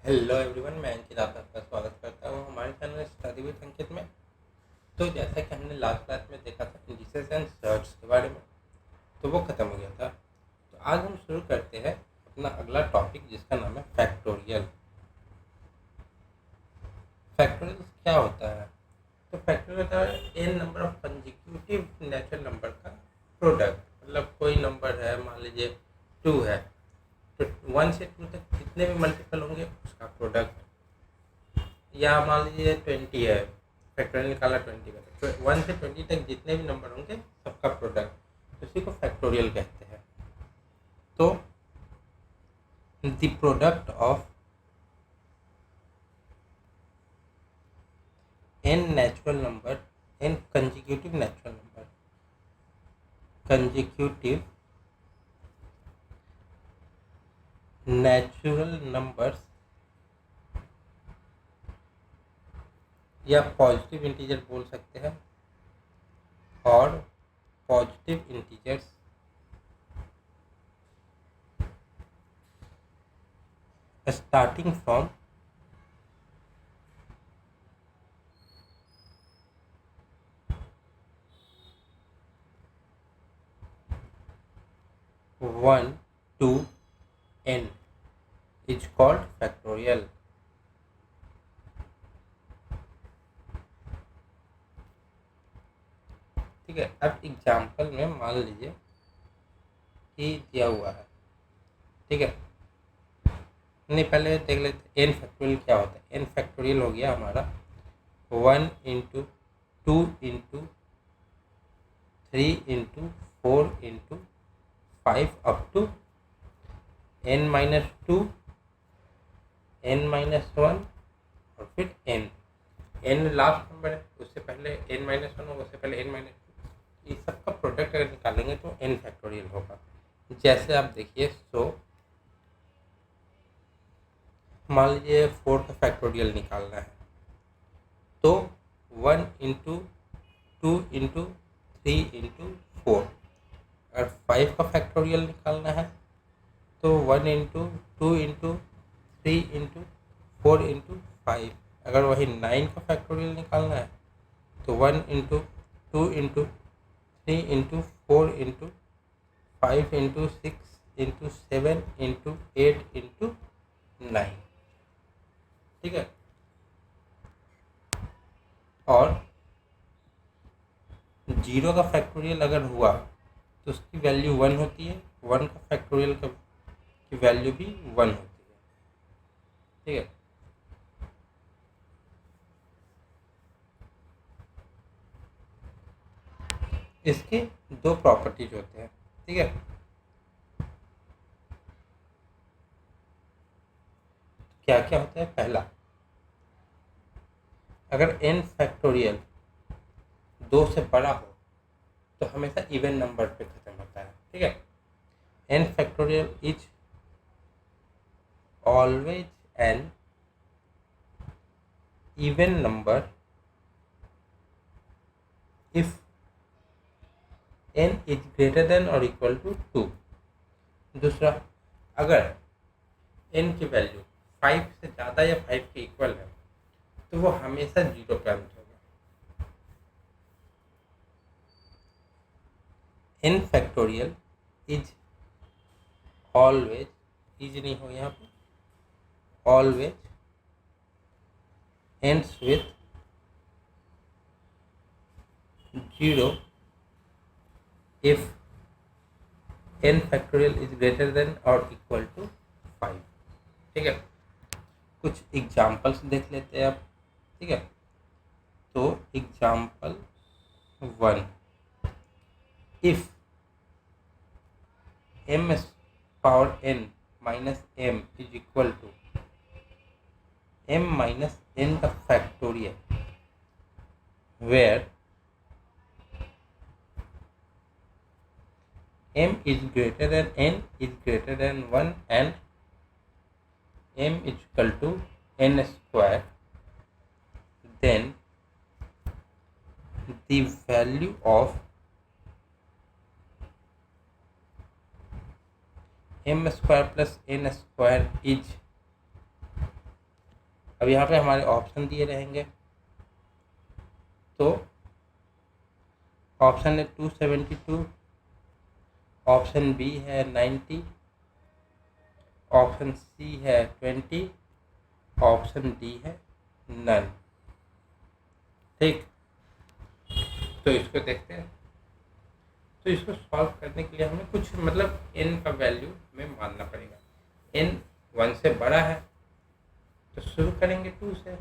Hello everyone, मैं अंकित आपका स्वागत करता हूँ हमारे चैनल स्टडी विद अंकित में। तो जैसा कि हमने लास्ट क्लास में देखा था इंडिसेस एंड सर्ट्स के बारे में, तो वो ख़त्म हो गया था। तो आज हम शुरू करते हैं अपना अगला टॉपिक, जिसका नाम है फैक्टोरियल। फैक्टोरियल क्या होता है? तो फैक्टोरियल होता है N number of consecutive natural number का प्रोडक्ट। मतलब कोई नंबर है, मान लीजिए 2 है, तो 1 से 2 तक जितने भी मल्टीपल होंगे उसका प्रोडक्ट। या मान लीजिए 20 है, फैक्टोरियल निकाला 20 का, तो 1 से 20 तक जितने भी नंबर होंगे सबका प्रोडक्ट, उसी को फैक्टोरियल कहते हैं। तो the product of N natural number, N consecutive natural number, consecutive natural numbers या पॉजिटिव इंटीजर बोल सकते हैं, और positive integers starting from 1 to n is called factorial। ठीक है, अब एग्जाम्पल में मान लीजिए कि दिया हुआ है। ठीक है, नहीं, पहले देख लेते एन फैक्टोरियल क्या होता है। एन फैक्टोरियल हो गया हमारा 1 into 2 into 3 into 4 into 5 up to n-2, n-1 और फिर n लास्ट नंबर है, उससे पहले n-1 होगा, उससे पहले n-2। इस सब का प्रोडक्ट अगर निकालेंगे तो n फैक्टोरियल होगा। जैसे आप देखिए, मान लीजिए 4 का फैक्टोरियल निकालना है, तो 1 into 2 into 3 into 4। अगर 5 का फैक्टोरियल निकालना है तो 1 into 2 into 3 into 4 into 5। अगर वही 9 का फैक्टोरियल निकालना है तो 1 into 2 into 3 into 4 into 5 into 6 into 7 into 8 into 9। ठीक है, और 0 का फैक्टोरियल अगर हुआ तो उसकी वैल्यू 1 होती है, 1 का फैक्टोरियल की वैल्यू भी 1 होती है। ठीक है, इसके दो प्रॉपर्टीज होते हैं। ठीक है, क्या क्या होता है? पहला, अगर n फैक्टोरियल 2 से बड़ा हो तो हमेशा इवन नंबर पे खत्म होता है। ठीक है, n factorial is always an even number if n is greater than और इक्वल टू 2। दूसरा, अगर n की वैल्यू 5 से ज़्यादा या 5 के इक्वल है तो वो हमेशा 0 पे अंत होगा। n factorial is always, is नहीं हो यहाँ पे, always ends with 0 if n factorial is greater than or equal to 5। ठीक है, कुछ एग्जाम्पल्स देख लेते हैं अब। ठीक है, तो example 1, if m power n minus m is equal to m minus n का factorial, where m is greater than n is greater than 1 and m is equal to n square, then the value of m square plus n square is अब यहाँ पे हमारे option दिए रहेंगे, तो option है 272, option B है 90, option C है 20, ऑप्शन डी है नन। ठीक, तो इसको देखते हैं। तो इसको सॉल्व करने के लिए हमें कुछ मतलब n का वैल्यू हमें मानना पड़ेगा। n 1 से बड़ा है तो शुरू करेंगे 2 से,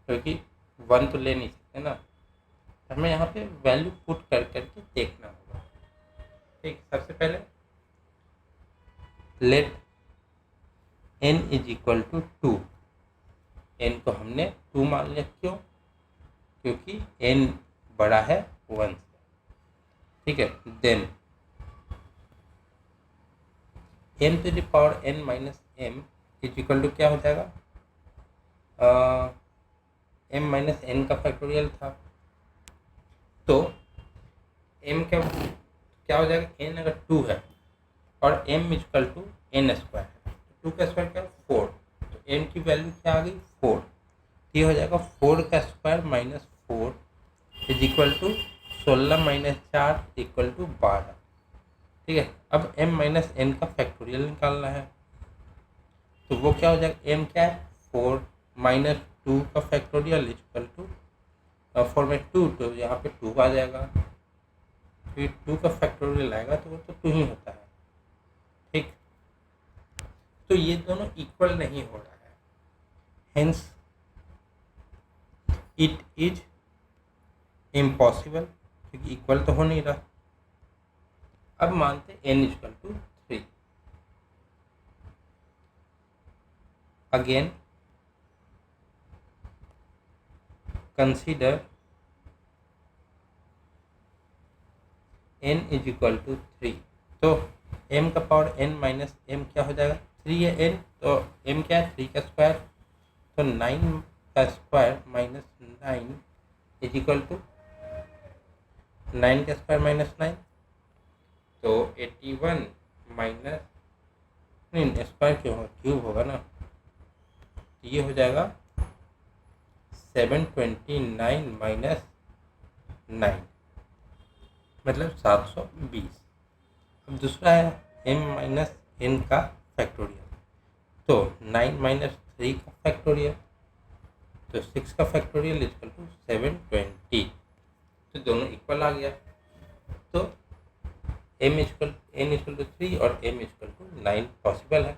क्योंकि 1 तो ले नहीं सकते ना, तो हमें यहाँ पे वैल्यू पुट कर करके देखना होगा। ठीक, सबसे पहले let n is equal to 2। n को हमने 2 मान लिया, क्यों? क्योंकि n बड़ा है 1 से। ठीक है, then m to the power n minus m is equal to क्या हो जाएगा? m माइनस n का फैक्टोरियल था, तो m क्या हो जाएगा? n अगर 2 है और m equal to n square है, तो 2 का स्क्वायर क्या? 4, तो m की वैल्यू क्या आ गई? 4। ये हो जाएगा 4 का square minus 4 is equal to 16 minus 4 equal to 12। ठीक है, अब m माइनस n का फैक्टोरियल निकालना है, तो वो क्या हो जाएगा? m क्या है? 4 माइनस 2 का फैक्टोरियल इक्वल टू 4 में 2, तो यहाँ पे 2 आ जाएगा, फिर 2 का फैक्टोरियल आएगा तो वो तो 2 ही होता है। ठीक, तो ये दोनों इक्वल नहीं हो रहा है, हेंस इट इज इम्पॉसिबल, क्योंकि इक्वल तो हो नहीं रहा। अब मानते n equal to 3। Again consider n is equal to 3, तो m का पावर n माइनस m क्या हो जाएगा? 3 है n, तो m क्या है? 3 का स्क्वायर, तो 9 का square minus 9 is equal to 9 का स्क्वायर माइनस 9, तो 81 माइनस, नहीं स्क्वायर क्यों होगा, क्यूब होगा ना, तो ये हो जाएगा 729 माइनस 9 मतलब 720। अब दूसरा है m माइनस n का फैक्टोरियल, तो 9 माइनस 3 का फैक्टोरियल, तो 6 का फैक्टोरियल इक्वल टू 720, तो दोनों इक्वल आ गया। तो n इक्वल टू 3 और m इक्वल टू 9 पॉसिबल है।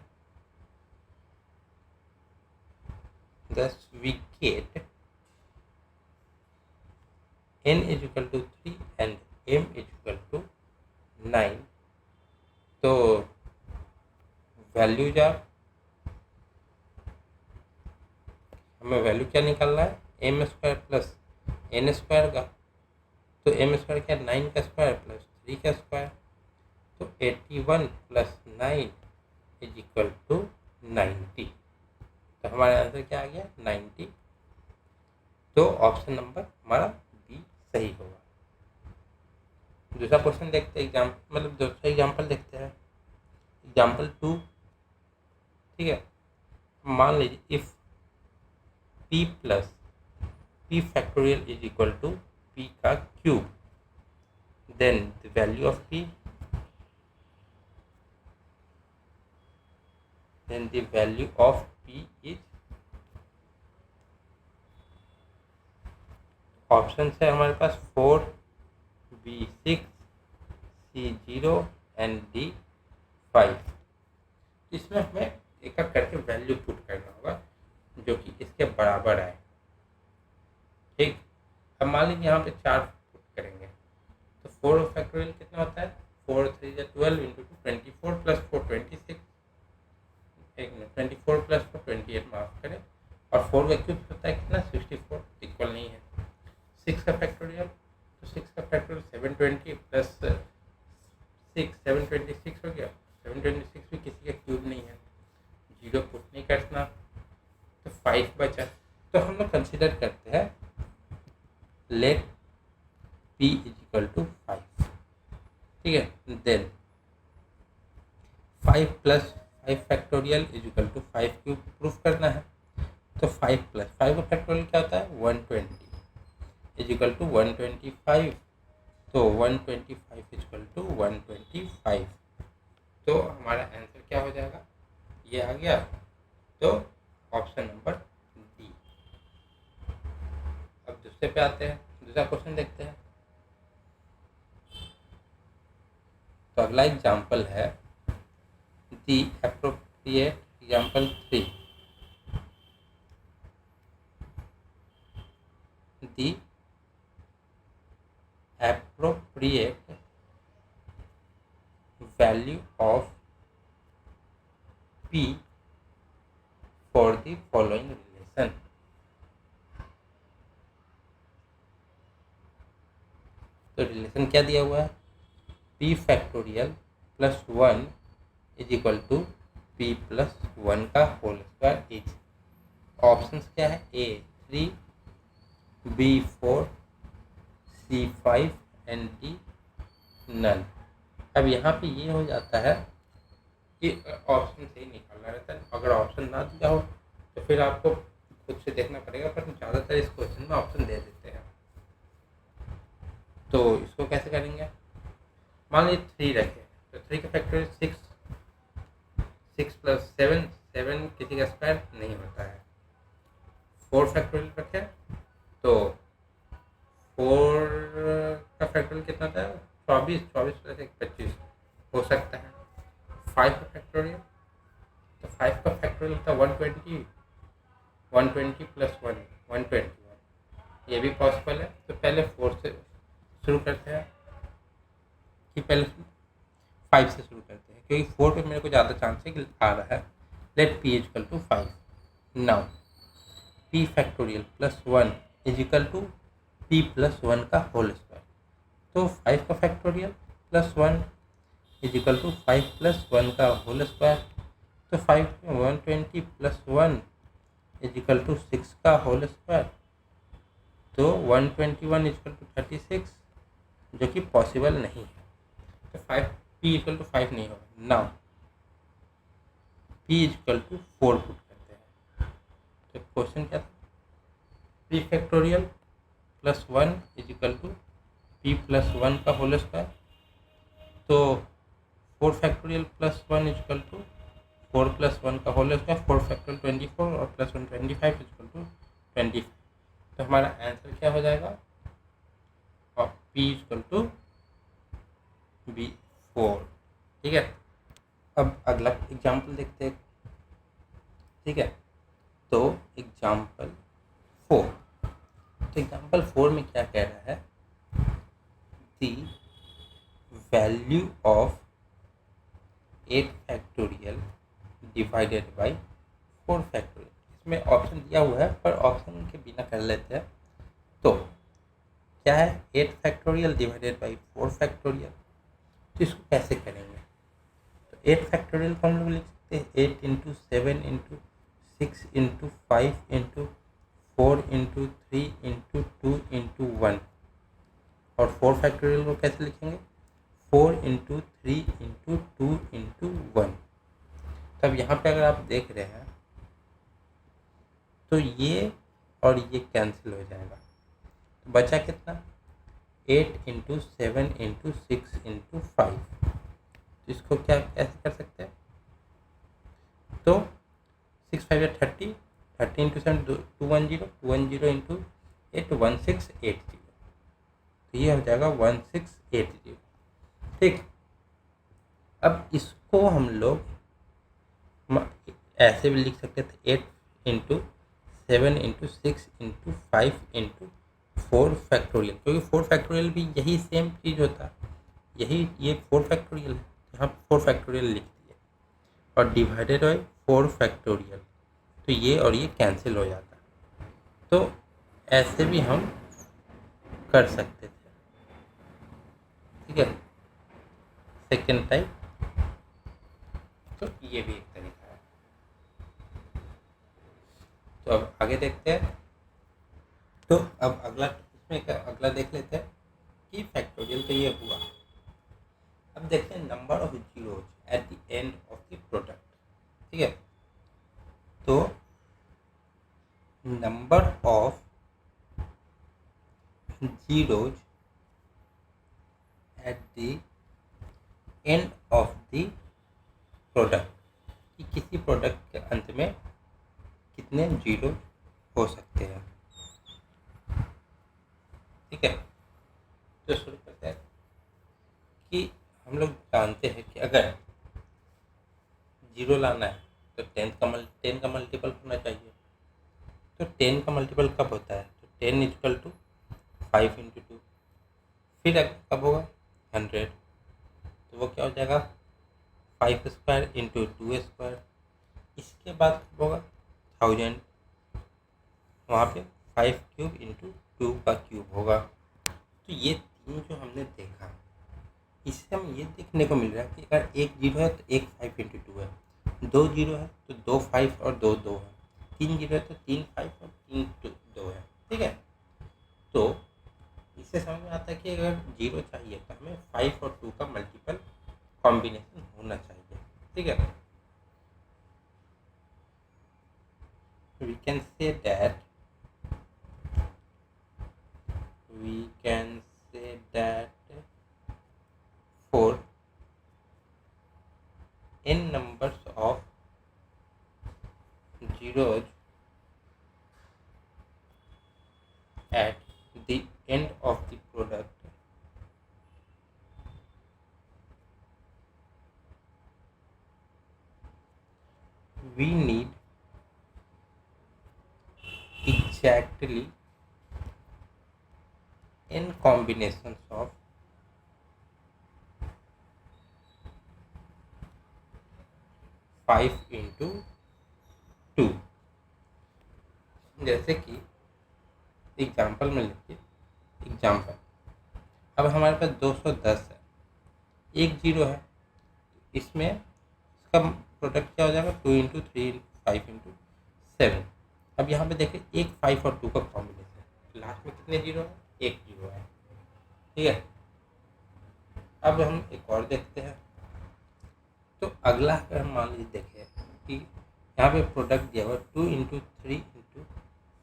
Thus we get n is equal to 3 and m is equal to 9। तो वैल्यूज आर, हमें वैल्यू क्या निकालना है? M square plus N square का, तो एम स्क्वायर क्या? 9 का स्क्वायर प्लस 3 का स्क्वायर, तो 81 प्लस 9 इज इक्वल टू 90। तो हमारा आंसर क्या आ गया? 90। तो ऑप्शन नंबर हमारा बी सही होगा। दूसरा क्वेश्चन देखते हैं, दूसरा एग्जाम्पल देखते हैं, एग्जाम्पल 2। ठीक है, मान लीजिए if p plus p factorial is equal to p का cube, then the value of p, then the value of p is, option है हमारे पास 4, b 6, c 0 एंड d 5। इसमें हमें एक एक करके वैल्यू पुट करना होगा जो कि इसके बराबर आए। ठीक, अब मान लीजिए यहाँ पे 4 पुट करेंगे, तो 4 फैक्टोरियल कितना होता है? 4 3 12 इंटू 24 प्लस 4 26, 24 प्लस 4 28, माफ करें, और 4 का क्यूब होता है कितना? 64, इक्वल नहीं है। 6 का फैक्टोरियल, तो 6 का फैक्टोरियल 720 प्लस 6 726 हो गया। 726 भी किसी का क्यूब नहीं है, 0 पुट नहीं करना, तो 5 बचा। तो हम लोग कंसिडर करते हैं let p is equal to 5। ठीक है, then 5 plus 5 factorial is equal to 5 cube proof करना है। इक्वल टू 125, तो 125 इक्वल टू 125, तो हमारा आंसर क्या हो जाएगा, ये आ गया। तो ऑप्शन नंबर डी। अब दूसरे पे आते हैं, दूसरा क्वेश्चन देखते हैं। तो अगला एग्जाम्पल है the appropriate example 3, the appropriate value of P for the following relation। तो रिलेशन क्या दिया हुआ है, P factorial plus 1 is equal to P plus 1 का होल स्क्वायर इज। ऑप्शंस क्या है, A3, B4, C5 and D none. अब यहाँ पे ये हो जाता है कि ऑप्शन से ही निकालना रहता है। अगर ऑप्शन ना दिया हो तो फिर आपको खुद से देखना पड़ेगा, पर ज़्यादातर इस क्वेश्चन में ऑप्शन दे देते हैं। तो इसको कैसे करेंगे, मान लीजिए 3 रखे, तो 3 का फैक्टर 6, 6 प्लस 7, 7 किसी का स्क्वायर नहीं होता है। 4 फैक्टोरियल रखे तो 4 का फैक्टोरियल कितना था, 24, 24 प्लस 1 25 हो सकता है। 5 का फैक्टोरियल, तो 5 का फैक्टोरियल था 120, 120 प्लस 1 121, ये भी पॉसिबल है। तो पहले 4 से शुरू करते हैं कि पहले 5 से शुरू करते हैं, क्योंकि 4 पे मेरे को ज़्यादा चांस है कि आ रहा है। Let P equal to 5। Now P factorial plus 1 is equal to P plus 1 का होल स्क्वायर। तो 5 का factorial plus 1 is equal to 5 plus 1 का होल स्क्वायर। तो 5 120 प्लस 1 इज इक्वल टू 6 का होल स्क्वायर। तो 121 इज इक्वल टू 36, जो कि possible नहीं है। तो 5 P इक्वल टू 5 नहीं होगा। Now P equal to 4 put करते हैं। तो क्वेश्चन क्या था, P factorial plus 1 is equal to P plus 1 का होल स्क्वायर। तो 4 factorial plus 1 is equal to 4 plus 1 का होल स्क्वायर, 4 फैक्टोरियल 24 और प्लस 1 25 इज इक्वल टू 25। तो हमारा आंसर क्या हो जाएगा, और P इक्वल टू B4। ठीक है, अब अगला एग्जाम्पल देखते हैं। ठीक है, तो एग्जाम्पल 4, तो एग्जाम्पल 4 में क्या कह रहा है, the value of 8 factorial divided by 4 factorial. इसमें ऑप्शन दिया हुआ है, पर ऑप्शन के बिना कर लेते हैं। तो क्या है, 8 फैक्टोरियल डिवाइडेड बाई 4 फैक्टोरियल। तो इसको कैसे करेंगे, तो 8 फैक्टोरियल को हम लोग लिख सकते हैं 8 into 7 into 6 into 5 into 4 into 3 into 2 into 1। और 4 फैक्टोरियल को कैसे लिखेंगे, 4 इंटू 3 इंटू 2 इंटू 1। तब यहाँ पे अगर आप देख रहे हैं तो ये और ये कैंसिल हो जाएगा, तो बचा कितना, 8 इंटू 7 इंटू 6 इंटू 5। तो इसको क्या कैसे कर सकते हैं, तो 6 5 30, 30 इंटू 7 210, 210 इंटू 8 1680। तो ये हो जाएगा 1680। ठीक, अब इसको हम लोग ऐसे भी लिख सकते थे, 8 into 7 into 6 into 5 into 4 factorial, क्योंकि 4 फैक्टोरियल भी यही सेम चीज़ होता है, यही ये 4 फैक्टोरियल है, यहाँ 4 फैक्टोरियल लिख दिए और डिवाइडेड बाई 4 फैक्टोरियल। तो ये और ये कैंसिल हो जाता है। तो ऐसे भी हम कर सकते थे। ठीक है, सेकेंड टाइप, तो ये भी एक तरीका है। तो अब आगे देखते हैं। तो अब अगला इसमें अगला देख लेते हैं कि फैक्टोरियल तो ये हुआ। अब देखते हैं number of zeros eight the end of the product. ठीक है, तो number zeros at the end of the product, कि किसी प्रोडक्ट के अंत में कितने जीरो हो सकते हैं। ठीक है, तो शुरू करते हैं कि हम लोग जानते हैं कि अगर जीरो लाना है तो 10 का मल्टीपल होना चाहिए। तो 10 का मल्टीपल कब होता है? तो 10 इक्वल टू 5 इंटू 2। फिर कब होगा? 100, तो वो क्या हो जाएगा? 5 स्क्वायर इंटू 2 स्क्वायर। इसके बाद कब होगा? 1000, वहाँ पे 5 क्यूब इंटू 2 का क्यूब होगा। तो ये तीन जो हमने देखा, इससे हम ये देखने को मिल रहा है कि अगर एक जीरो है तो एक 5 इंटू 2 है, दो जीरो है तो दो 5 और दो 2 है, तीन जीरो है तो तीन 5 और तीन 2 है। ठीक है, तो इससे समझ में आता है कि अगर जीरो चाहिए तो हमें 5 और 2 का मल्टीपल कॉम्बिनेशन होना चाहिए। ठीक है, we can say that for n numbers of zeros at the end of the product, we need exactly n combinations of 5 into 2। जैसे कि एग्जाम्पल में लिखिए, एग्जाम्पल, अब हमारे पास 210 है, एक जीरो है, इसमें इसका प्रोडक्ट क्या हो जाएगा? 2 इंटू 3 5 इंटू 7। अब यहाँ पे देखिए एक 5 और 2 का कॉम्बिनेशन, लास्ट में कितने जीरो है? एक जीरो है। ठीक है, अब हम एक और देखते हैं। तो अगला अगर हम मान लीजिए देखें कि यहाँ पे प्रोडक्ट दिया हुआ 2 into 3 into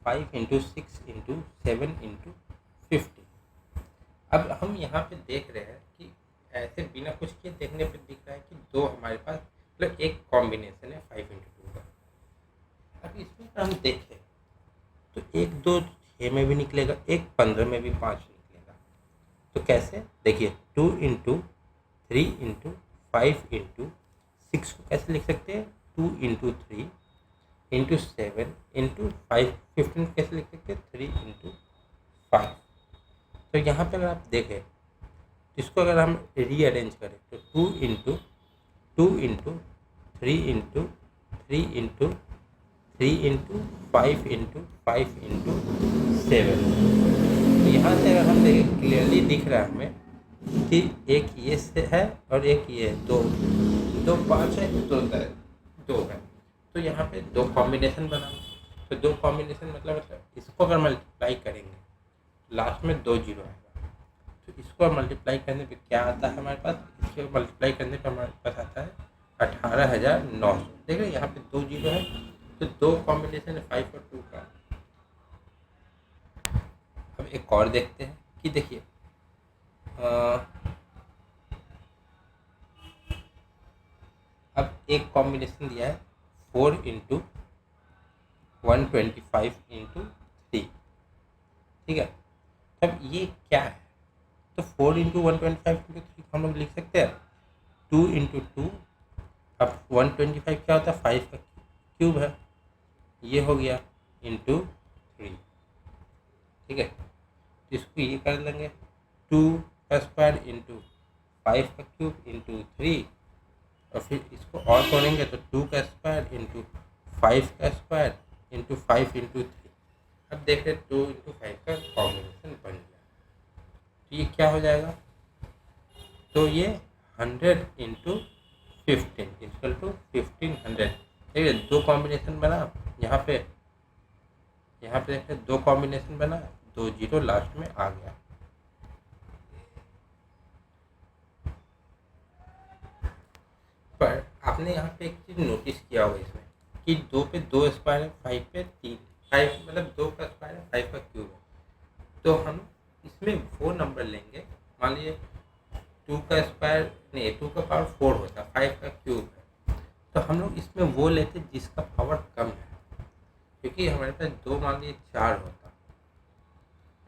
5 into 6 into 7 into 50। अब हम यहाँ पे देख रहे हैं कि ऐसे बिना कुछ किए देखने पे दिख रहा है कि दो हमारे पास मतलब एक कॉम्बिनेशन है 5 इंटू 2 का। अब इसमें हम देखें तो एक 2 6 में भी निकलेगा, एक 15 में भी 5 निकलेगा। तो कैसे? देखिए 2 इंटू 3 इंटू 5 इंटू 6 को कैसे लिख सकते हैं? 2 इंटू 3 इंटू 7 इंटू 5। 15 को कैसे लिख सकते हैं? 3 इंटू 5। तो यहाँ पे अगर आप देखें तो इसको अगर हम रीअरेंज करें तो 2 into 2 into 3 into 3 into 3 into 5 into 5 into 7। तो यहाँ से अगर हम देखें क्लियरली दिख रहा है हमें कि एक ये से है और एक ये है, दो 5 है, दो है। तो यहाँ पे दो कॉम्बिनेशन बना। तो दो कॉम्बिनेशन मतलब इसको अगर मल्टीप्लाई करेंगे लास्ट में 2 जीरो आएगा। तो इसको मल्टीप्लाई करने पे क्या आता है हमारे पास? इसको मल्टीप्लाई करने पे हमारे पास आता है 18,900। देख रहे हैं यहाँ पे 2 जीरो है, तो दो कॉम्बिनेशन है 5 और 2 का। अब एक और देखते हैं कि देखिए अब एक कॉम्बिनेशन दिया है 4 इंटू 125 इंटू 3। ठीक है, अब ये क्या है? तो 4 इंटू 125 इंटू 3 हम लोग लिख सकते हैं 2 इंटू 2। अब 125 क्या होता है? 5 का क्यूब है, ये हो गया इंटू 3। ठीक है, तो इसको ये कर लेंगे 2 का स्क्वायर इंटू 5 का क्यूब इंटू 3, और फिर इसको और तोड़ेंगे तो 2 का स्क्वायर इंटू 5 का स्क्वायर इंटू 5 इंटू 3। अब देख रहे 2 इंटू 5 का कॉम्बिनेशन बन गया। तो ये क्या हो जाएगा? तो ये 100 इंटू 15 इक्वल टू 1500। देखिए दो कॉम्बिनेशन बना, यहाँ पे देखिए दो कॉम्बिनेशन बना, 2 जीरो लास्ट में आ गया। पर आपने यहाँ पे एक चीज़ नोटिस किया होगा इसमें कि 2 पे 2 स्क्वायर है, 5 पे 3, 5 मतलब 2 का स्क्वायर है, 5 का क्यूब है। तो हम इसमें वो नंबर लेंगे, मान लीजिए 2 का स्क्वायर नहीं, 2 का पावर 4 होता है, 5 का क्यूब है, तो हम लोग इसमें वो लेते जिसका पावर कम है, क्योंकि हमारे पास 2 मान लीजिए 4 होता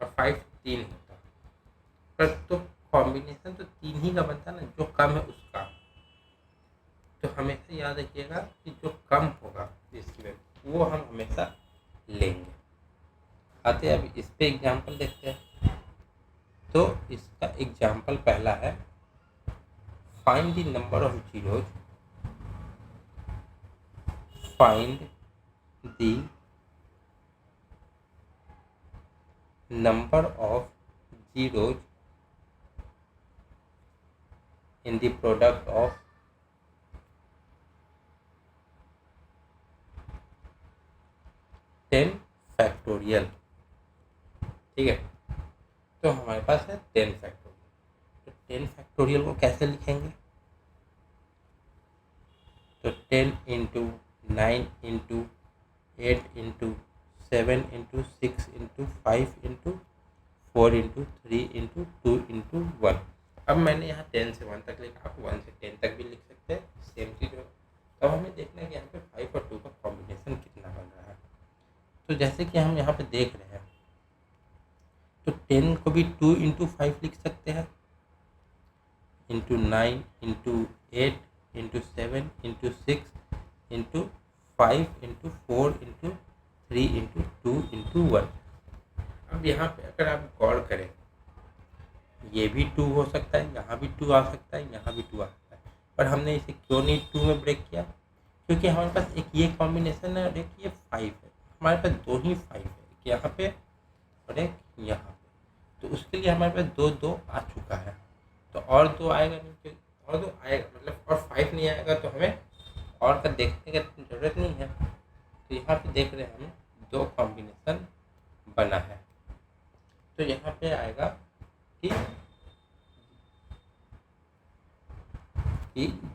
और 5 3 होता, पर तो कॉम्बिनेशन तो 3 ही का बनता ना, जो कम है उसका। तो हमेशा याद रखिएगा कि जो कम होगा इसमें वो हम हमेशा लेंगे। आते हैं अब इस पे एग्जाम्पल देखते हैं। तो इसका एग्जाम्पल पहला है, find the number of zeros, find the number of zeros in the product of 10 factorial. ठीक है, तो हमारे पास है 10 फैक्टोरियल। तो 10 फैक्टोरियल को कैसे लिखेंगे? तो 10 into 9 into 8 into 7 into 6 into 5 into 4 into 3 into 2 into 1। अब मैंने यहाँ 10 से 1 तक लिखा, आप 1 से 10 तक भी लिख सकते हैं, सेम चीज़ होगा। तब हमें देखना है कि यहाँ पे 5 और 2 का कॉम्बिनेशन कितना बन रहा है। तो जैसे कि हम यहाँ पे देख रहे हैं, तो 10 को भी 2 इंटू 5 लिख सकते हैं, into 9 into 8 into 7 into 6 into 5 into 4 into 3 into 2 into 1। अब यहाँ पे अगर आप गौर करें, ये भी 2 हो सकता है, यहाँ भी 2 आ सकता है, यहाँ भी 2 आ सकता है, पर हमने इसे क्यों नहीं 2 में ब्रेक किया? क्योंकि हमारे पास एक ये कॉम्बिनेशन है और एक ये 5 है, हमारे पास 2 ही 5 है, एक यहाँ पे और एक यहाँ पे। तो उसके लिए हमारे पास 2 2 आ चुका है, तो और 2 आएगा नहीं, और 2 आएगा मतलब, और 5 नहीं आएगा तो हमें और का देखने की ज़रूरत नहीं है। तो यहाँ पे देख रहे हैं हम 2 कॉम्बिनेशन बना है। तो यहाँ पे आएगा कि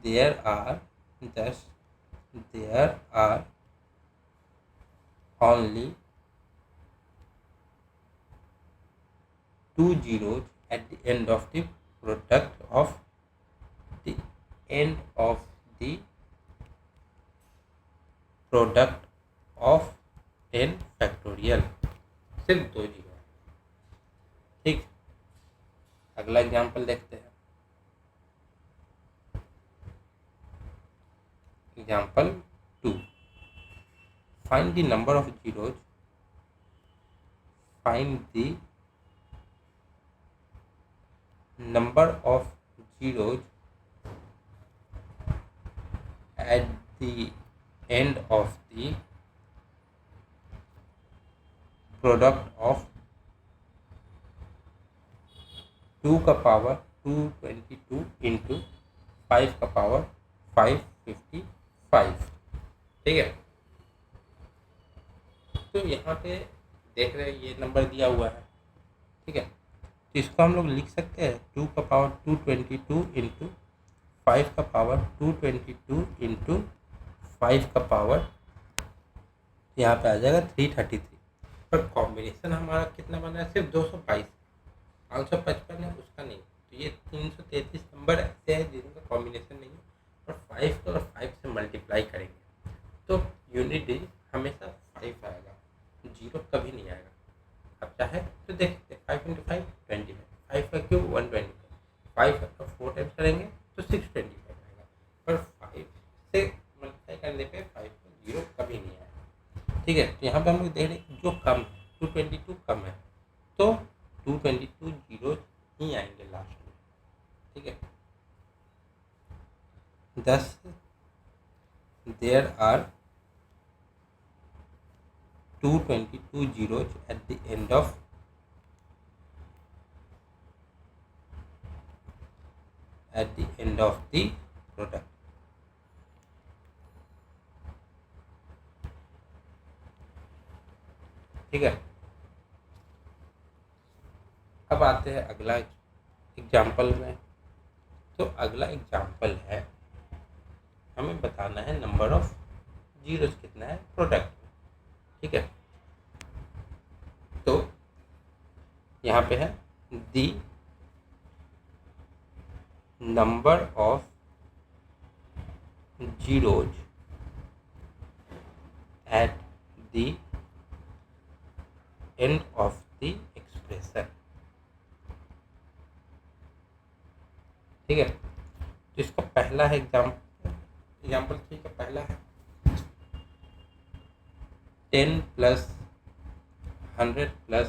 there are only 2 zeros at the end of the product of the end of the product of 10 factorial, सिर्फ 2 जीरो है। ठीक, अगला एग्जाम्पल देखते हैं। Example 2, find the number of zeros, find the number of zeros at the end of the product of 2 का power 222 into 5 का power 555। ठीक है, तो यहाँ पे देख रहे हैं ये नंबर दिया हुआ है। ठीक है, तो इसको हम लोग लिख सकते हैं 2 का पावर 222 इंटू 5 का पावर 222 इंटू 5 का पावर, यहाँ पे आ जाएगा 333। पर कॉम्बिनेशन हमारा कितना बना है? सिर्फ 222, 555 है उसका नहीं। तो ये 333 नंबर ऐसे हैं जिनका कॉम्बिनेशन नहीं है, और 5 को और 5 से मल्टीप्लाई करेंगे तो यूनिट डिजिट हमेशा 5 आएगा, 0 कभी नहीं आएगा। अब चाहे तो देखते हैं, 5 इंटू 5 25, 5 का क्यूब 125, 5 का 4 टाइम्स करेंगे तो 625 आएगा, पर 5 से मल्टीप्लाई करने पे 5 का 0 कभी नहीं आएगा। ठीक है, तो यहाँ पे हम लोग देख रहे हैं जो कम है 222 कम है, तो 222 जीरो ही आएंगे लास्ट में। ठीक है, 10 there are 222 zeros at the end of the product। ठीक है, अब आते हैं अगला एग्जाम्पल में। तो अगला एग्जाम्पल है, हमें बताना है नंबर ऑफ जीरोस कितना है प्रोडक्ट में। ठीक है, तो यहाँ पे है at the end of the expression। ठीक है, तो इसका पहला है एग्जाम्पल 3 का पहला है 10 plus 100 plus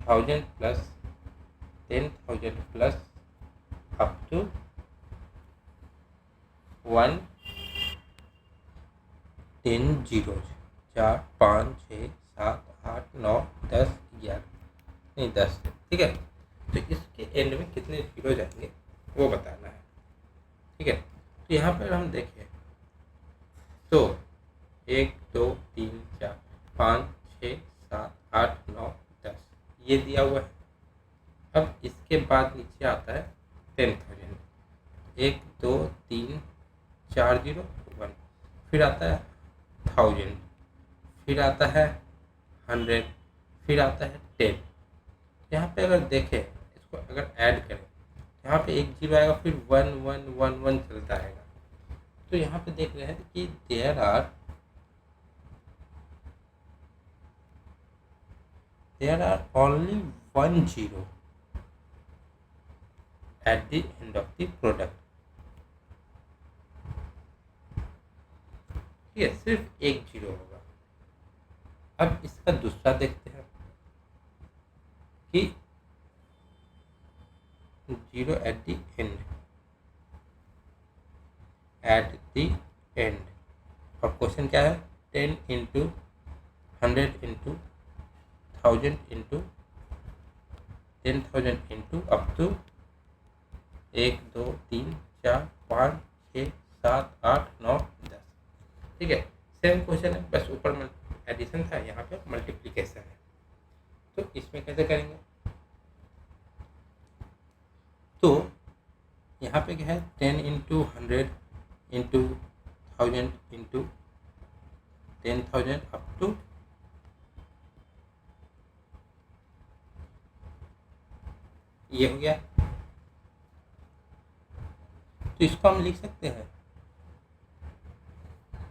1000 plus 10,000 plus up to 1 10 zeros 4 5 6 7 8 9 10 11 नहीं 10। ठीक है, तो इसके एंड में कितने जीरो जाएंगे वो बताना है। ठीक है, तो यहाँ पर हम देखें तो 1 2 3 4 5 6 7 8 9 10 ये दिया हुआ है। अब इसके बाद नीचे आता है 10,000, 1 2 3 4 जीरो 1, फिर आता है 1000, फिर आता है 100, फिर आता है 10। यहाँ पे अगर देखें इसको अगर ऐड करें यहाँ पे एक जीरो आएगा, फिर 1 1 1 1 चलता रहेगा। तो यहाँ पे देख रहे हैं कि there are only 1 zero at the end of the product. ठीक है, सिर्फ एक जीरो होगा। अब इसका दूसरा देखते हैं कि जीरो एट द एंड, और क्वेश्चन क्या है 10 into 100 into 1000 into 10,000 into up to 1 2 3 4 5 6 7 8 9 10। ठीक है, सेम क्वेश्चन है, बस ऊपर में एडिशन था, यहाँ पे मल्टीप्लिकेशन है। तो इसमें कैसे करेंगे, तो यहाँ पे क्या है 10 into 100 into 1000 into 10,000 up to ये हो गया। तो इसको हम लिख सकते हैं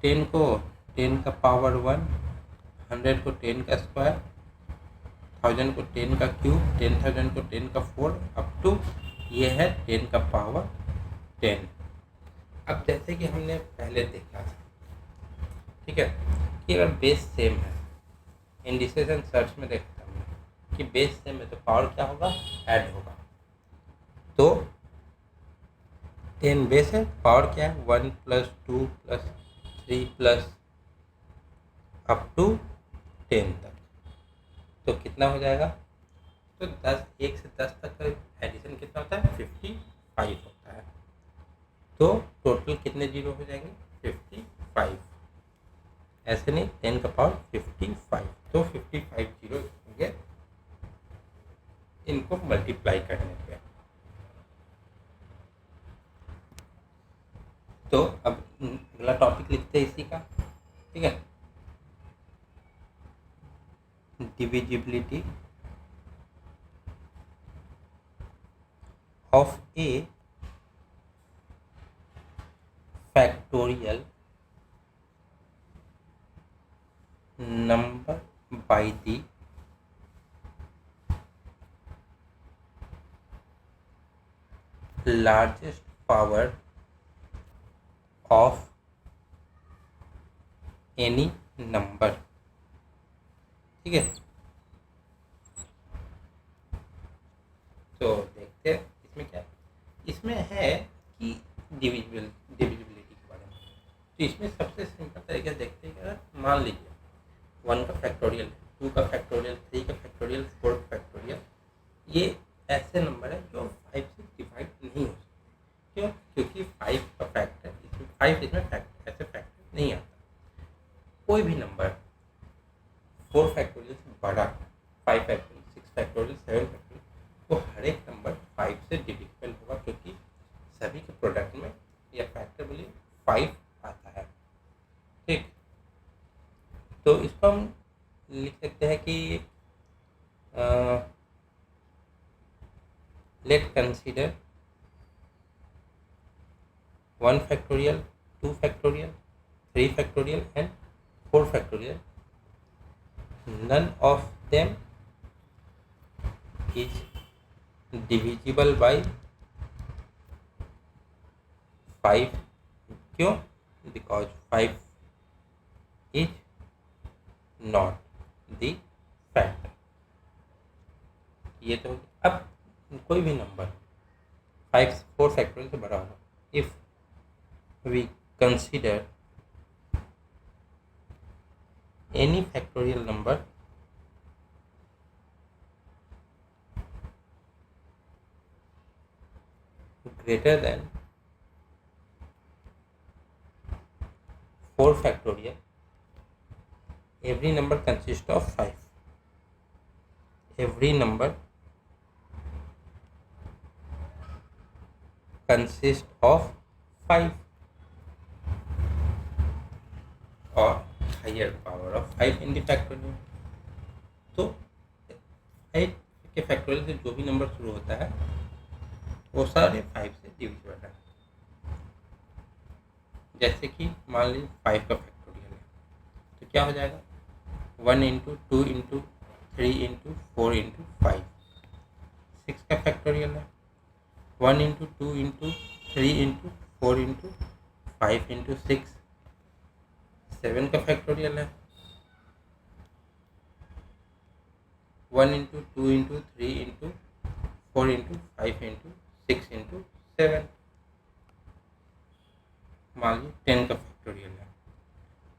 10 को 10 का पावर 1, 100 को 10 का स्क्वायर, 1000 को 10 का क्यूब, 10,000 को 10 का 4 अप टू ये है 10 का पावर 10। अब जैसे कि हमने पहले देखा था, ठीक है, कि अगर बेस सेम है, इंडिसेस एंड सर्च में देखा था हमने कि बेस सेम है तो पावर क्या होगा, ऐड होगा। तो 10 बेस है, पावर क्या है 1 plus 2 plus 3 plus up to 10 तक। तो कितना हो जाएगा, तो 10 1 से 10 तक का एडिशन कितना होता है 55 होता है। तो टोटल कितने जीरो हो जाएंगे 55, ऐसे नहीं 10 का पावर 55, तो 55 जीरो होंगे इनको मल्टीप्लाई करने पे। तो अब अगला टॉपिक लिखते हैं इसी का। ठीक है, divisibility of A factorial number by the largest power of any number। ठीक है, तो देखते हैं इसमें क्या है। इसमें है कि डिविजिबिलिटी के बारे में। तो इसमें सबसे सिंपल तरीके से देखते हैं कि अगर मान लीजिए 1 का फैक्टोरियल, 2 का फैक्टोरियल, 3 का फैक्टोरियल, 4 का फैक्टोरियल, ये ऐसे नंबर है जो 5 से डिवाइड नहीं हो सकते। क्यों, क्योंकि 5 का फैक्टर इसमें 5 इसमें फैक्टर ऐसे फैक्टर नहीं आता। कोई भी नंबर 4 फैक्टोरियल से बड़ा, 5 फैक्टोरियल, 6 फैक्टोरियल, 7 फैक्टोरियल, तो हर एक नंबर 5 से डिविजिबल होगा, क्योंकि सभी के प्रोडक्ट में या फैक्टर बोलिए 5 आता है। ठीक, तो इसको हम लिख सकते हैं कि late consider 1 factorial, 2 factorial, 3 factorial and 4 factorial, none of them is divisible by 5. क्यों? Because 5 is not the factor. ये तो अब कोई भी नंबर 4 फैक्टोरियल से बड़ा होगा. If we consider any factorial number greater than 4 factorial, every number consists of 5. Every number consists of 5 or higher power of 5 in the factorial. तो 5 के फैक्टोरियल से जो भी नंबर शुरू होता है वो सारे 5 से डिविजिबल है. जैसे कि मान लीजिए 5 का फैक्टोरियल है तो क्या हो जाएगा 1 इंटू 2 इंटू 3 इंटू 4 इंटू 5. 6 का फैक्टोरियल है 1 into 2 into 3 into 4 into 5 into 6. 7 का फैक्टोरियल है 1 into 2 into 3 into 4 into 5 into 6 into 7. मान लीजिए 10 का फैक्टोरियल है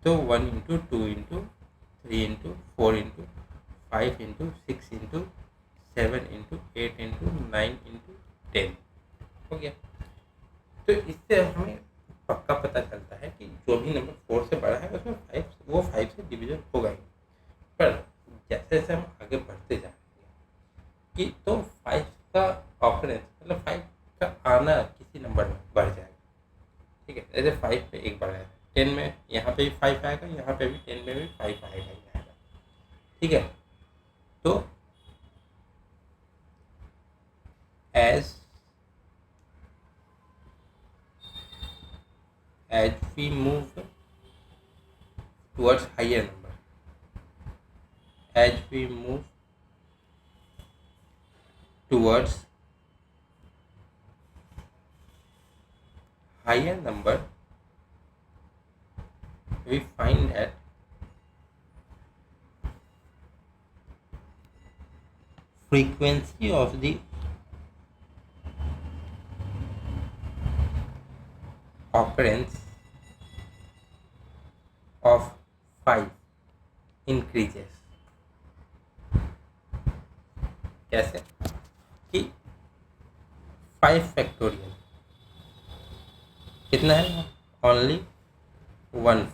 तो 1 into 2 into 3 into 4 into 5 into 6 into 7 into 8 into 9 into 10 हो गया. तो इससे हमें पक्का पता चलता है कि जो भी नंबर 4 से बड़ा है उसमें 5 से डिवीजन होगा ही. पर जैसे जैसे हम आगे बढ़ते जाएंगे कि तो 5 का ऑकरेंस मतलब 5 का आना किसी नंबर में बढ़ जाएगा. ठीक है, जैसे 5 पे एक बढ़ा है 10 में, यहाँ पे भी 5 आएगा, यहाँ पे भी 10 में भी 5 आएगा ही आएगा. ठीक है, तो as we move towards higher number, as we move towards higher number, we find that frequency of the occurrence of 5 increases. कैसे कि 5 फैक्टोरियल कितना है ओनली 1.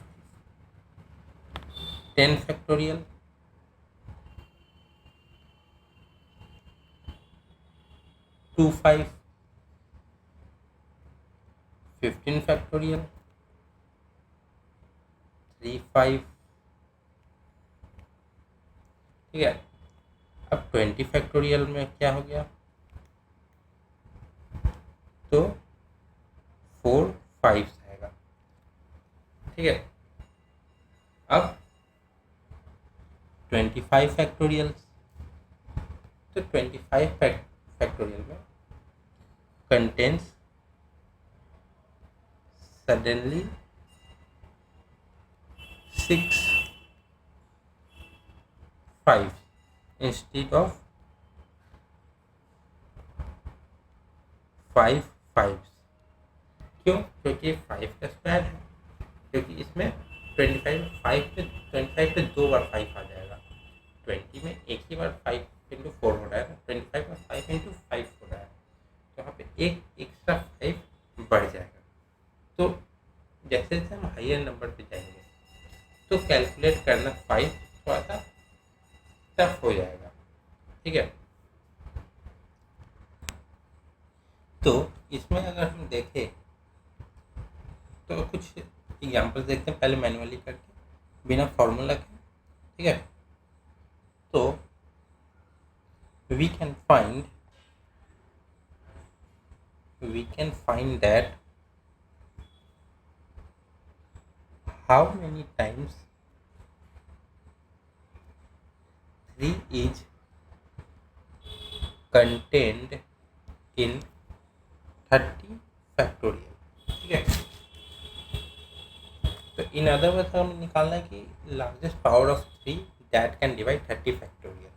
10 फैक्टोरियल 2 5. 15 फैक्टोरियल 3 5. ठीक है, अब 20 फैक्टोरियल में क्या हो गया तो 4 5 आएगा. ठीक है, अब 25 फैक्टोरियल तो 25 फैक्टोरियल में कंटेंस suddenly 6 5 instead of 5 5. क्यों? क्योंकि 5 का स्क्वायर है, क्योंकि इसमें 25 पे 2 बार 5 आ जाएगा. 20 में एक ही बार 5 इंटू 4 हो रहा है, 25 में 5 इंटू 5 हो रहा है, तो यहाँ पे एक एक्स्ट्रा 5 बढ़ जाएगा. तो जैसे जैसे हम हायर नंबर पे जाएंगे तो कैलकुलेट करना 5 थोड़ा सा टफ हो जाएगा. ठीक है, तो इसमें अगर हम देखें तो कुछ एग्जांपल्स देखते हैं पहले मैन्युअली करके बिना फॉर्मूला के. ठीक है, तो we can find that how many times 3 is contained in 30 factorial. ठीक है, तो इन अदर वर्ड्स हमें निकालना है कि largest power of 3 that can divide 30 factorial.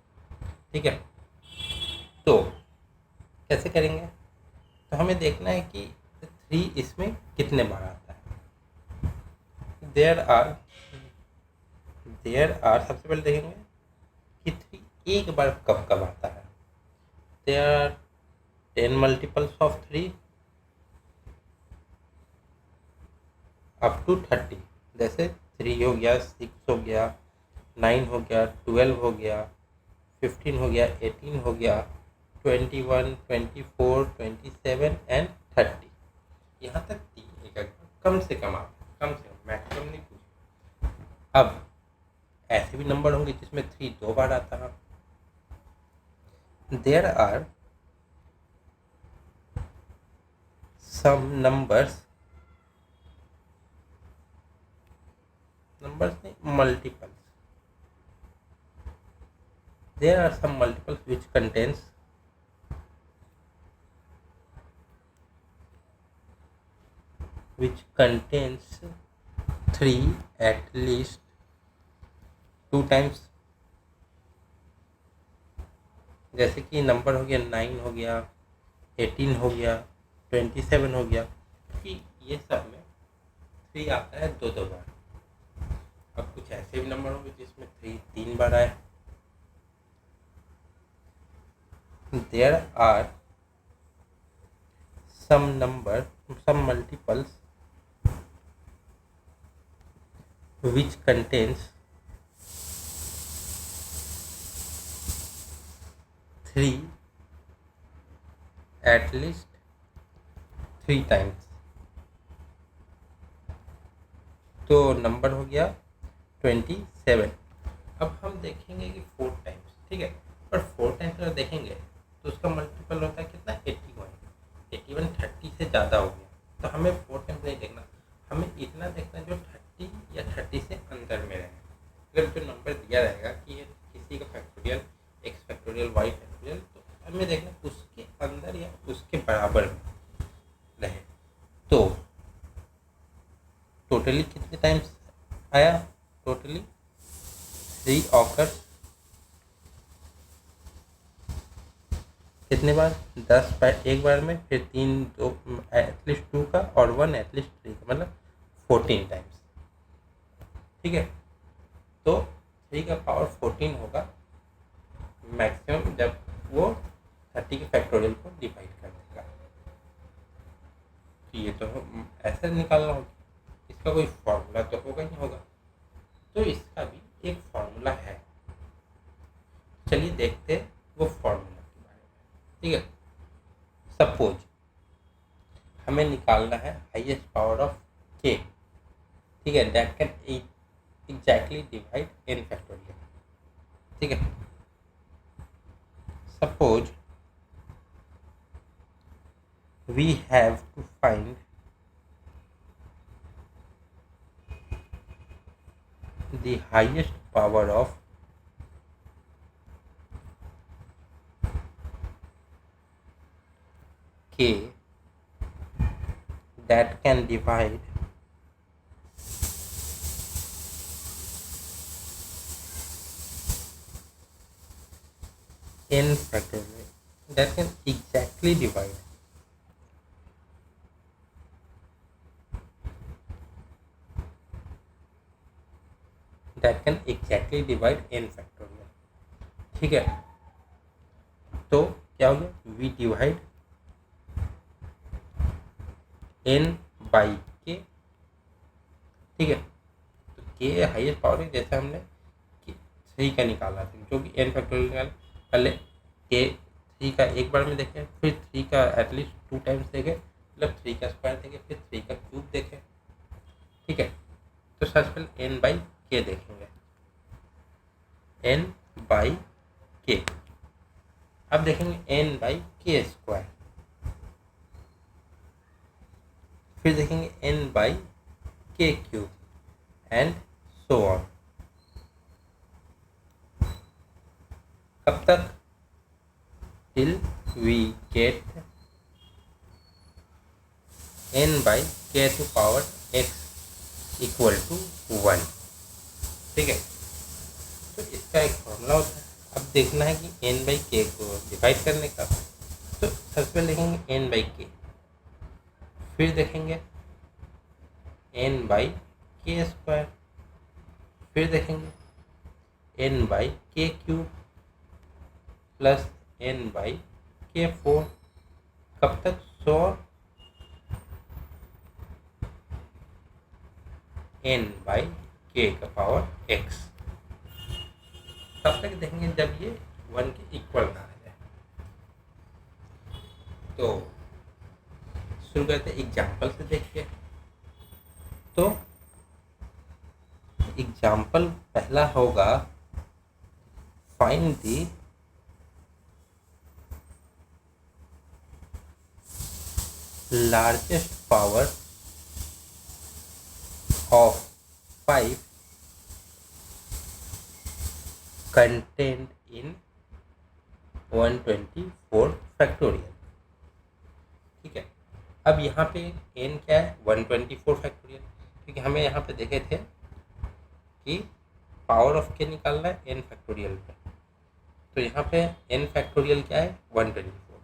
ठीक है, तो कैसे करेंगे? तो हमें देखना है कि 3 इसमें कितने बार आता है। देयर आर सबसे पहले देखेंगे कि 3 एक बार कब कब आता है। There are 10 multiples of 3 up to 30। जैसे 3 हो गया, 6 हो गया, 9 हो गया, 12 हो गया, 15 हो गया, 18 हो गया, 21, 24, 27 एंड 30। यहाँ तक 3 एक कम से कम आता है, कम से कम, मैक्सिमम नहीं पूछे। अब ऐसे भी नंबर होंगे जिसमें 3 2 बार आता है। देयर आर सम नंबर्स नहीं, multiples. There are some multiples which contains 3 at least 2 times। जैसे कि नंबर हो गया 9 हो गया, 18 हो गया, 27 हो गया, कि ये सब में 3 आता है 2 बार। अब कुछ ऐसे भी नंबर होंगे जिसमें 3 3 बार आए। There are some multiples which contains 3 at least 3 times। तो नंबर हो गया 27। अब हम देखेंगे कि 4 टाइम्स, ठीक है, पर 4 टाइम्स अगर देखेंगे तो उसका मल्टीपल होता है कितना, 81। 30 से ज़्यादा हो गया, तो हमें 4 टाइम्स नहीं देखना, हमें इतना देखना जो 30 या 30 से अंदर में रहे। अगर जो नंबर दिया रहेगा कि ये किसी का factorial, X factorial, Y factorial, तो हमें देखना उसके अंदर या उसके बराबर में रहे। तो टोटली कितने टाइम्स आया? टोटली 3 ऑकर कितने बार? 10 बार एक बार में, फिर 3 2 एटलीस्ट 2 का, और 1 एटलीस्ट 3 का, मतलब 14 टाइम्स। ठीक है, तो 3 का पावर 14 होगा मैक्सिमम जब वो 30 के फैक्टोरियल को डिवाइड कर देगा। तो ये तो ऐसे निकालना होगा, इसका कोई फॉर्मूला तो होगा ही होगा। तो इसका भी एक फॉर्मूला है, चलिए देखते हैं वो फॉर्मूला के बारे में। ठीक है, सपोज हमें निकालना है हाईएस्ट पावर ऑफ k। ठीक है, that can exactly divide n factorial. ठीक है, suppose we have to find the highest power of k that can divide n factorial, that can exactly divide n factorial। ठीक है, तो क्या हो गया, we divide n by k। ठीक है, तो k हाईएस्ट पावर है, जैसे हमने 3 का निकाला था, जो कि n फैक्टोरियल निकाला, पहले k 3 का एक बार में देखें, फिर 3 का एटलीस्ट 2 टाइम्स देखें, मतलब 3 का स्क्वायर देखें, फिर 3 का क्यूब देखें। ठीक है, तो सबसे पहले n बाई k देखेंगे, n बाई k। अब देखेंगे n बाई k स्क्वायर, फिर देखेंगे n by k cube, and so on. कब तक? Till we get n by K to power x equal to 1। ठीक है, तो इसका एक फॉर्मूला होता है। अब देखना है कि n बाई के को डिवाइड करने का। तो सबसे पहले लिखेंगे n बाई के, फिर देखेंगे n बाई के स्क्वायर, फिर देखेंगे n बाई के क्यूब प्लस n बाई के 4। कब तक? सो n बाई के का पावर x। तब तक देखेंगे जब ये 1 के इक्वल ना आ जाए। तो शुरू करते हैं एग्जाम्पल से देख के। तो एग्जाम्पल पहला होगा find the largest power of 5 content in 124 factorial. ठीक है, अब यहाँ पे n क्या है? 124 फैक्टोरियल, क्योंकि हमें यहाँ पे देखे थे कि पावर ऑफ के निकालना है n फैक्टोरियल पे। तो यहाँ पे n फैक्टोरियल क्या है? 124।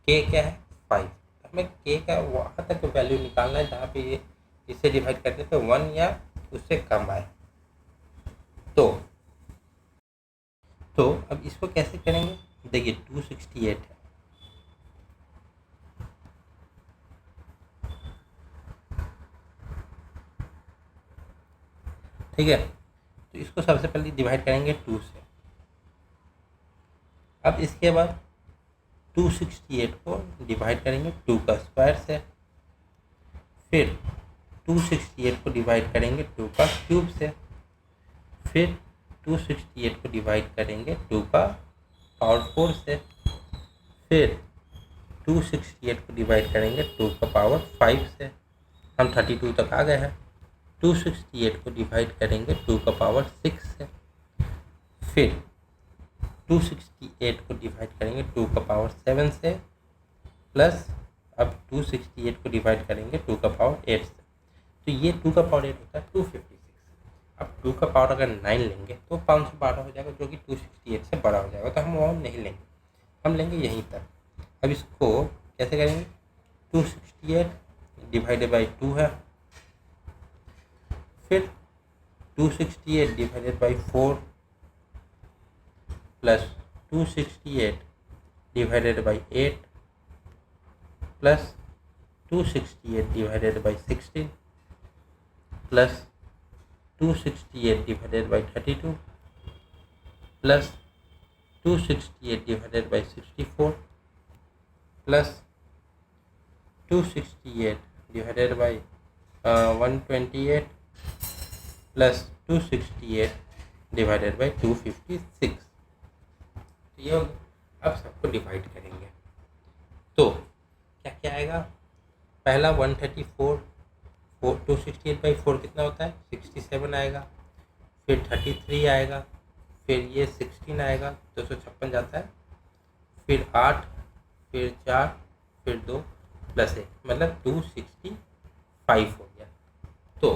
k क्या है? 5। हमें k का वहाँ तक वैल्यू निकालना है जहाँ पे ये इसे डिवाइड करने पे 1 या उससे कम आए। तो अब इसको कैसे करेंगे? देखिए 268 है, ठीक है, तो इसको सबसे पहले डिवाइड करेंगे 2 से। अब इसके बाद 268 को डिवाइड करेंगे 2 का स्क्वायर से, फिर 268 को डिवाइड करेंगे 2 का क्यूब से, फिर 268 को डिवाइड करेंगे 2 का पावर 4 से, फिर 268 को डिवाइड करेंगे 2 का पावर 5 से। हम 32 तक आ गए हैं। 268 को डिवाइड करेंगे 2 का पावर 6 से, फिर 268 को डिवाइड करेंगे 2 का पावर 7 से, प्लस अब 268 को डिवाइड करेंगे 2 का पावर 8 से। तो ये 2 का पावर 8 होता है 256। अब 2 का पावर अगर 9 लेंगे तो 512 हो जाएगा, जो कि 268 से बड़ा हो जाएगा। तो हम वो नहीं लेंगे, हम लेंगे यहीं तक। अब इसको कैसे करेंगे? 268 डिवाइडेड बाई 2 है, फिर 268 divided by 4 plus 268 divided by 8 plus 268 divided by 16 plus 268 divided by 32 plus 268 divided by 64 plus 268 divided by 128 plus 268 divided by 256। तो ये अब सबको डिवाइड करेंगे तो क्या क्या आएगा? पहला 134, 268 बाई 4 कितना होता है? 67 आएगा, फिर 33 आएगा, फिर ये 16 आएगा, 256 जाता है, फिर 8, फिर 4, फिर 2 प्लस 1, मतलब 265 हो गया। तो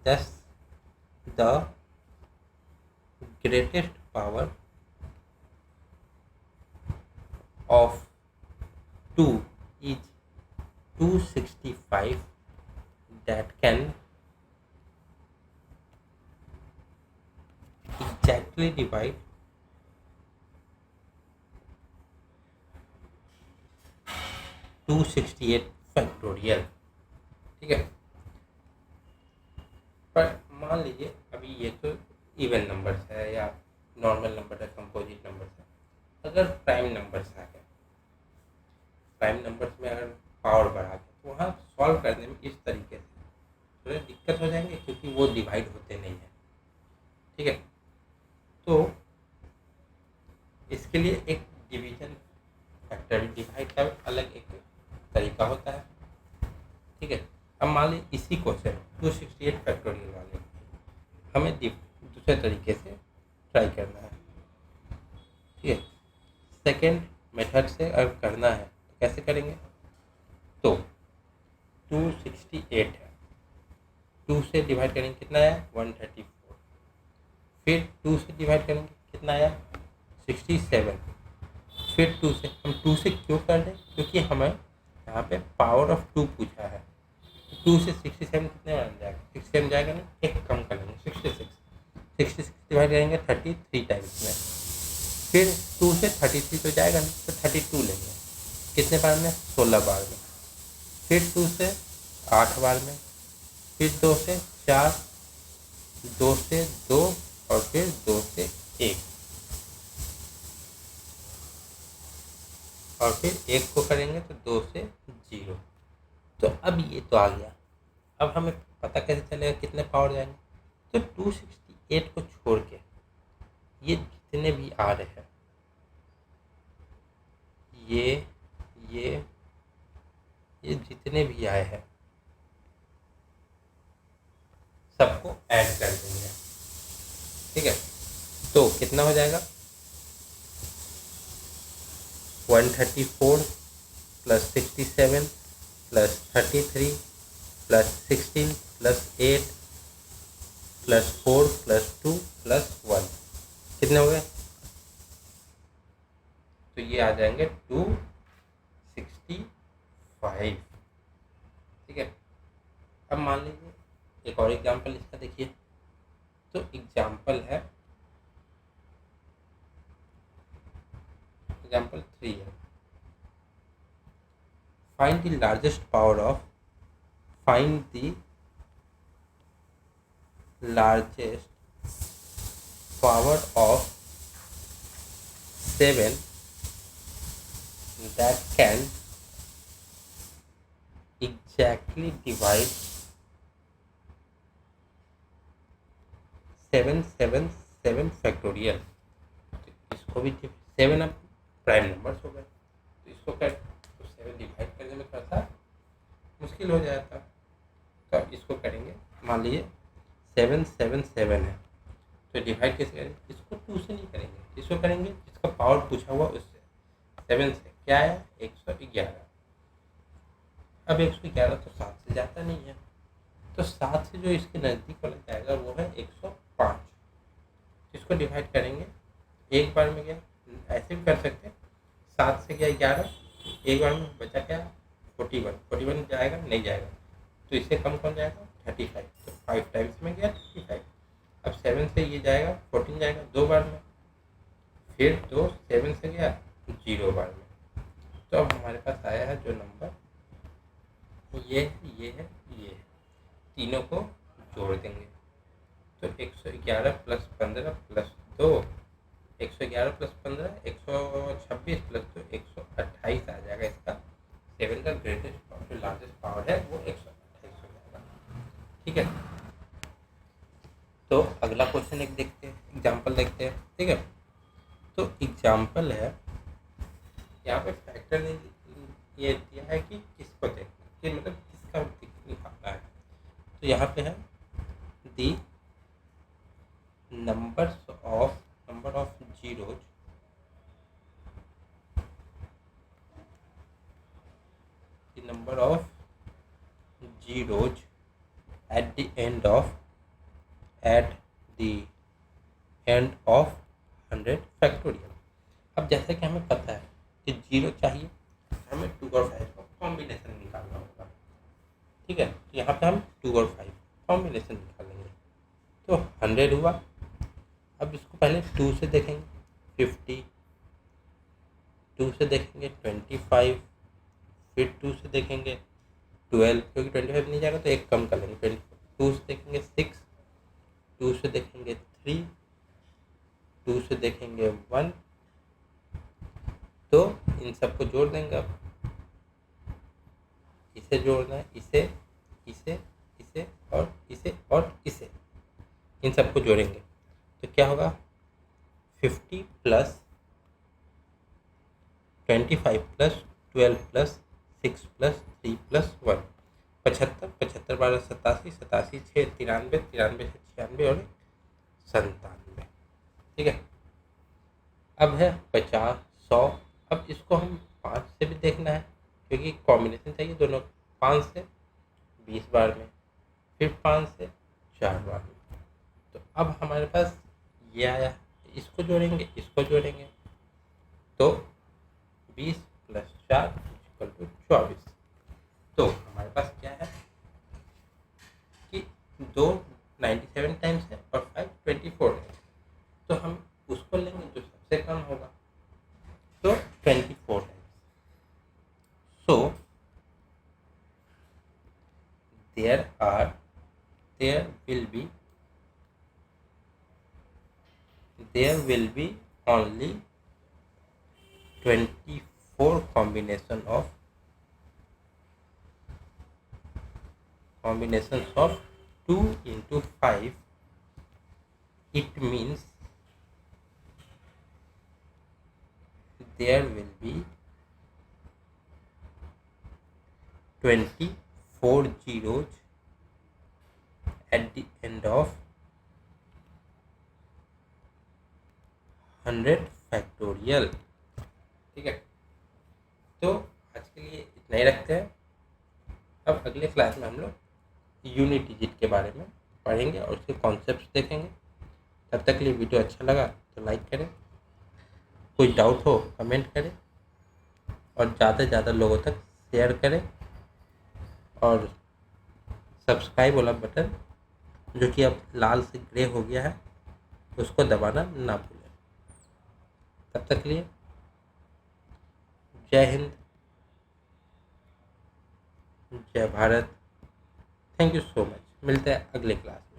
thus the greatest power of 2 is 265 that can exactly divide 268 factorial. ठीक है, पर मान लीजिए अभी ये तो इवन नंबर्स है या नॉर्मल नंबर है, कंपोजिट नंबर्स है। अगर प्राइम नंबर्स आ गए, प्राइम नंबर्स में अगर पावर बढ़ा के तो वहाँ सॉल्व करने में इस तरीके से थोड़े दिक्कत हो जाएंगे, क्योंकि वो डिवाइड होते नहीं हैं। ठीक है, तो इसके लिए एक डिवीजन फैक्टर डिवाइड का अलग एक तरीका होता है। ठीक है, अब मान लीजिए इसी क्वेश्चन 268 फैक्टोरियल वाले हमें दूसरे तरीके से ट्राई करना है। सेकेंड मेथड से अगर करना है तो कैसे करेंगे? तो 268 है, 2 से डिवाइड करेंगे कितना आया? 134। फिर 2 से डिवाइड करेंगे कितना आया? 67। फिर 2 से, हम 2 से क्यों कर रहे हैं? क्योंकि हमें यहाँ पे पावर ऑफ 2 पूछा है। 2 से 67 कितने बन जाएगा? 67 जाएगा ना, एक कम कर लेंगे 66। 66 डिवाइड करेंगे 33 टाइम्स में। फिर 2 से 33 तो जाएगा नहीं, तो 32 लेंगे। कितने बार में? 16 बार में। फिर 2 से 8 बार में। फिर 2 से 4, 2 से 2 और फिर 2 से 1, और फिर 1 को करेंगे तो 2 से 0। तो अब ये तो आ गया। अब हमें पता कैसे चलेगा कितने पावर जाएंगे? तो 268 को छोड़ के ये जितने भी आ रहे हैं, ये जितने भी आए हैं सबको ऐड कर देंगे। ठीक है, तो कितना हो जाएगा? 134 plus 67 plus 33 plus 16 plus 8 plus 4 plus 2 plus 1, कितने हो गए? तो ये आ जाएंगे 265। ठीक है, अब मान लीजिए एक और एग्जाम्पल इसका देखिए। तो एग्जाम्पल है, एग्जाम्पल 3 है। Find the largest power of, find the largest power of 7 that can exactly divide 777 factorial. इसको भी 7 अब प्राइम नंबर्स हो गए, तो इसको कर तो 7 डिवाइड करने में थोड़ा सा मुश्किल हो जाता। तो अब इसको करेंगे, मान लीजिए 777 है, तो डिवाइड कैसे करेंगे? इसको 2 से नहीं करेंगे, इसको करेंगे जिसका पावर पूछा हुआ उससे। 7 से क्या आया? 111। अब 111 तो 7 से जाता नहीं है, तो 7 से जो इसके नज़दीक वाला जाएगा वो है 105। इसको डिवाइड करेंगे एक बार में, गया ऐसे भी कर सकते हैं। 7 से गया 11, एक बार में बचा क्या? 41। 41 जाएगा नहीं जाएगा, तो इससे कम कौन जाएगा? 35। तो 5 टाइम्स में गया 35। अब 7 से ये जाएगा 14 जाएगा 2 बार में, फिर तो 7 से गया 0 बार में। तो अब हमारे पास आया है जो नंबर, ये है, तीनों को जोड़ देंगे तो 111 प्लस 15 प्लस 2, 111 प्लस 15 126 प्लस 2 128 आ जाएगा। इसका 7 का ग्रेटेस्ट पावर, जो लार्जेस्ट पावर है वो 128 हो जाएगा। ठीक है, तो अगला क्वेश्चन एक देखते हैं, एग्जाम्पल देखते हैं। ठीक है, तो एग्जाम्पल है, यहाँ पे फैक्टर ने ये दिया है कि किसको देखना, कि मतलब किसका निकालना है। तो यहाँ पे है the number of zeros at the end of 100 factorial. अब जैसे कि हमें पता है कि 0 चाहिए, हमें 2 और 5 का कॉम्बिनेशन निकालना होगा। ठीक है, तो यहाँ पे हम 2 और 5 कॉम्बिनेशन निकालेंगे, तो 100 हुआ। अब इसको पहले 2 से देखेंगे 50, 2 से देखेंगे 25, फिर 2 से देखेंगे 12, क्योंकि 25 नहीं जाएगा तो एक कम कर लेंगे 24। 2 से देखेंगे 6, 2 से देखेंगे 3, 2 से देखेंगे 1, तो इन सबको जोड़ देंगे। अब इसे जोड़ना है, इसे और इसे, इन सबको जोड़ेंगे तो क्या होगा? 50 plus 25 plus 12 plus 6 plus 3 plus 1, 75, 75 12 87, 87 6 93, 93 से 96 और 97। ठीक है, अब है 50, 100। अब इसको हम 5 से भी देखना है, क्योंकि कॉम्बिनेशन चाहिए दोनों। 5 से 20 बार में, फिर 5 से 4 बार में। तो अब हमारे पास ये आया, इसको जोड़ेंगे, इसको जोड़ेंगे, तो 20 + 4 = 24। तो हमारे पास क्या है कि 2 97 टाइम्स है और 5 24 टाइम्स। तो हम उसको लेंगे जो सबसे कम होगा, तो 24 times. So there will be only 24 combinations of 2 into 5. It means there will be 24 zeros at the end of 100 factorial. ठीक है, तो आज के लिए इतना ही रखते हैं। अब अगले क्लास में हम लोग यूनिट डिजिट के बारे में पढ़ेंगे और उसके कॉन्सेप्ट्स देखेंगे। तब तक के लिए वीडियो अच्छा लगा तो लाइक करें, कोई डाउट हो कमेंट करें, और ज़्यादा से ज़्यादा लोगों तक शेयर करें, और सब्सक्राइब वाला बटन जो कि अब लाल से ग्रे हो गया है उसको दबाना ना भूलें। तब तक के लिए जय हिंद, जय Bharat. Thank you so much. मिलते हैं अगले क्लास में।